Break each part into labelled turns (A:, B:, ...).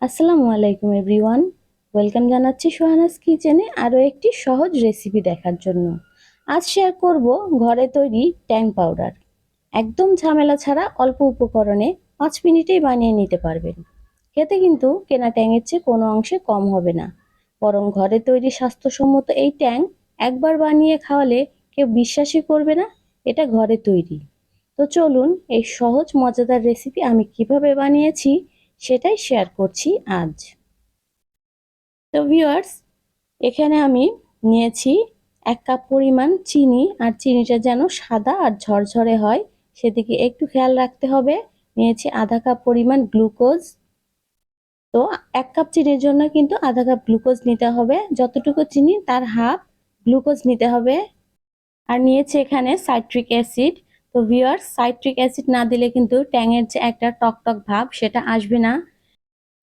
A: আসসালামু আলাইকুম everyone. Welcome জানাচ্ছি সোহানাস কিচেনে আরও একটি সহজ রেসিপি দেখার জন্য। আজ শেয়ার করব ঘরে তৈরি ট্যাং পাউডার। একদম ঝামেলা ছাড়া অল্প উপকরণে 5 মিনিটেই বানিয়ে নিতে পারবেন। খেতে কিন্তু কেনা ট্যাংয়ের চেয়ে কোনো অংশে কম হবে না, বরং ঘরে তৈরি স্বাস্থ্যসম্মত এই ট্যাং একবার বানিয়ে খাওয়ালে কেউ বিশ্বাসই করবে না এটা ঘরে তৈরি। তো চলুন এই সহজ মজাদার রেসিপি আমি কিভাবে বানিয়েছি সেটাই শেয়ার করছি আজ। তো ভিউয়ার্স, এখানে আমি নিয়েছি 1 কাপ পরিমাণ চিনি, আর চিনিটা যেন সাদা আর ঝরঝরে হয় সেদিকে একটু খেয়াল রাখতে হবে। নিয়েছি আধা কাপ পরিমাণ গ্লুকোজ। তো 1 কাপ চিনির জন্য কিন্তু আধা কাপ গ্লুকোজ নিতে হবে, যতটুকু চিনি তার হাফ গ্লুকোজ নিতে হবে। আর নিয়েছি এখানে সাইট্রিক অ্যাসিড। তো ভিউয়ার্স, সাইট্রিক অ্যাসিড না দিলে কিন্তু ট্যাংয়ের যে একটা টকটক ভাব সেটা আসবে না।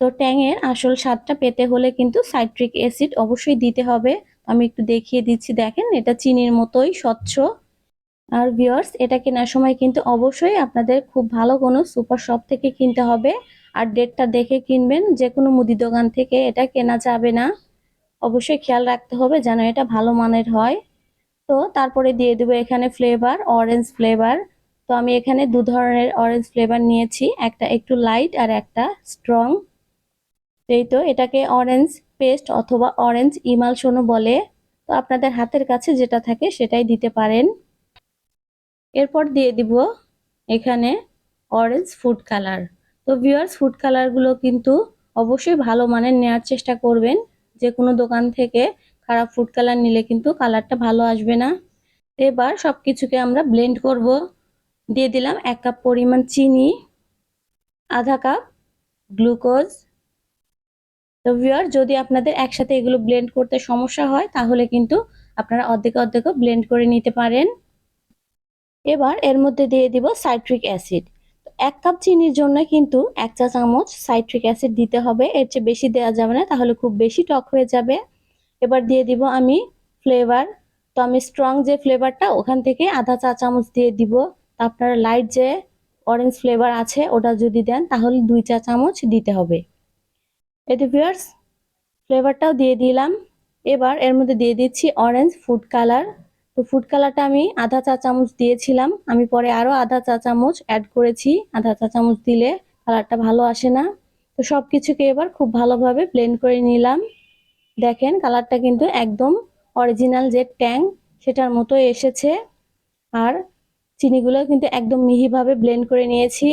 A: তো ট্যাংয়ের আসল স্বাদটা পেতে হলে কিন্তু সাইট্রিক অ্যাসিড অবশ্যই দিতে হবে। আমি একটু দেখিয়ে দিচ্ছি, দেখেন এটা চিনির মতোই স্বচ্ছ। আর ভিউয়ার্স, এটা কেনার সময় কিন্তু অবশ্যই আপনাদের খুব ভালো কোনো সুপার শপ থেকে কিনতে হবে। আর ডেটটা দেখে কিনবেন, যে কোনো মুদি দোকান থেকে এটা কেনা যাবে না। অবশ্যই খেয়াল রাখতে হবে যেন এটা ভালো মানের হয়। তো তারপরে দিয়ে দেবো এখানে ফ্লেভার, অরেঞ্জ ফ্লেভার। তো আমি এখানে 2 ধরনের অরেঞ্জ ফ্লেভার নিয়েছি, একটা একটু লাইট আর একটা স্ট্রং। এই তো এটাকে অরেঞ্জ পেস্ট অথবা অরেঞ্জ ইমালশনও বলে। তো আপনাদের হাতের কাছে যেটা থাকে সেটাই দিতে পারেন। এরপর দিয়ে দিব এখানে অরেঞ্জ ফুড কালার। তো ভিউয়ার্স, ফুড কালারগুলো কিন্তু অবশ্যই ভালো মানের নেওয়ার চেষ্টা করবেন। যে কোনো দোকান থেকে খারাপ ফুড কালার নিলে কিন্তু কালারটা ভালো আসবে না। এবার সব কিছুকে আমরা ব্লেন্ড করব। দিয়ে দিলাম 1 কাপ পরিমাণ চিনি, আধা কাপ গ্লুকোজ। তো ভিউয়ার, যদি আপনাদের একসাথে এগুলো ব্লেন্ড করতে সমস্যা হয় তাহলে কিন্তু আপনারা অর্ধেক অর্ধেকও ব্লেন্ড করে নিতে পারেন। এবার এর মধ্যে দিয়ে দিব সাইট্রিক অ্যাসিড। 1 কাপ চিনির জন্য কিন্তু 1 চা চামচ সাইট্রিক অ্যাসিড দিতে হবে, এর চেয়ে বেশি দেওয়া যাবে না, তাহলে খুব বেশি টক হয়ে যাবে। এবার দিয়ে দিব আমি ফ্লেভার। তো আমি স্ট্রং যে ফ্লেভারটা ওখান থেকে আধা 1 চা চামচ দিয়ে দিব। আপনারা লাইট যে অরেঞ্জ ফ্লেভার আছে ওটা যদি দেন তাহলে 2 চা চামচ দিতে হবে। এতে ভিউয়ার্স, ফ্লেভারটাও দিয়ে দিলাম। এবার এর মধ্যে দিয়ে দিচ্ছি অরেঞ্জ ফুড কালার। তো ফুড কালারটা আমি আধা 1 চা চামচ দিয়েছিলাম, আমি পরে আরও আধা 1 চা চামচ অ্যাড করেছি। আধা 1 চা চামচ দিলে কালারটা ভালো আসে না। তো সব কিছুকে এবার খুব ভালোভাবে ব্লেন্ড করে নিলাম। দেখেন কালারটা কিন্তু একদম অরিজিনাল যে ট্যাং সেটার মতো এসেছে। আর চিনিগুলো কিন্তু একদম মিহিভাবে ব্লেন্ড করে নিয়েছি।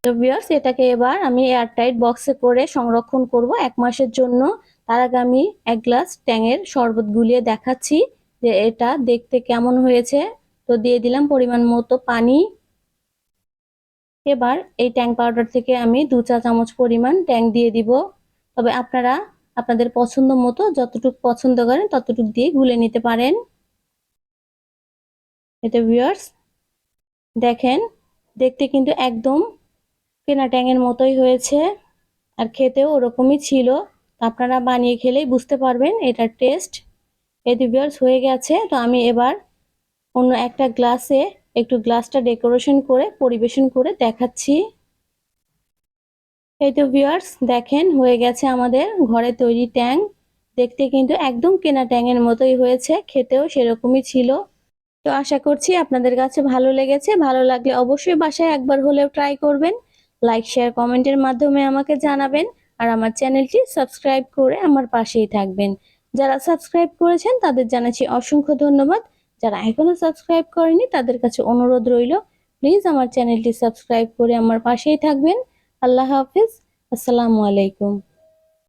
A: তো ভিউয়ার্স, এটাকে এবার আমি এয়ারটাইট বক্সে করে সংরক্ষণ করব 1 মাসের জন্য। তার আগে আমি 1 গ্লাস ট্যাংয়ের শরবত গুলিয়ে দেখাচ্ছি যে এটা দেখতে কেমন হয়েছে। তো দিয়ে দিলাম পরিমাণ মতো পানি। এবার এই ট্যাং পাউডার থেকে আমি 2 চা চামচ পরিমাণ ট্যাং দিয়ে দিব। তবে আপনারা আপনাদের পছন্দ মতো যতটুকু পছন্দ করেন ততটুকু দিয়ে গুলে নিতে পারেন। এতে ভিউয়ার্স, দেখেন দেখতে কিন্তু একদম কেনা ট্যাংয়ের মতোই হয়েছে, আর খেতেও ওরকমই ছিল। আপনারা বানিয়ে খেলেই বুঝতে পারবেন এটার টেস্ট। এই তো ভিউয়ার্স, হয়ে গেছে। তো আমি এবার অন্য একটা গ্লাসে একটু গ্লাসটা ডেকোরেশন করে পরিবেশন করে দেখাচ্ছি। এই তো ভিউয়ার্স, দেখেন হয়ে গেছে আমাদের ঘরে তৈরি ট্যাং। দেখতে কিন্তু একদম কেনা ট্যাংয়ের মতোই হয়েছে, খেতেও সেরকমই ছিল। তো আশা করছি আপনাদের কাছে ভালো লেগেছে। ভালো লাগলে অবশ্যই বাসায় একবার হলেও ট্রাই করবেন। লাইক শেয়ার কমেন্টের মাধ্যমে আমাকে জানাবেন। আর আমার চ্যানেলটি সাবস্ক্রাইব করে আমার পাশেই থাকবেন। যারা সাবস্ক্রাইব করেছেন তাদের জানাচ্ছি অসংখ্য ধন্যবাদ। যারা এখনো সাবস্ক্রাইব করেনি তাদের কাছে অনুরোধ রইল, প্লিজ আমার চ্যানেলটি সাবস্ক্রাইব করে আমার পাশেই থাকবেন। আল্লাহ হাফিজ। আসসালামু আলাইকুম।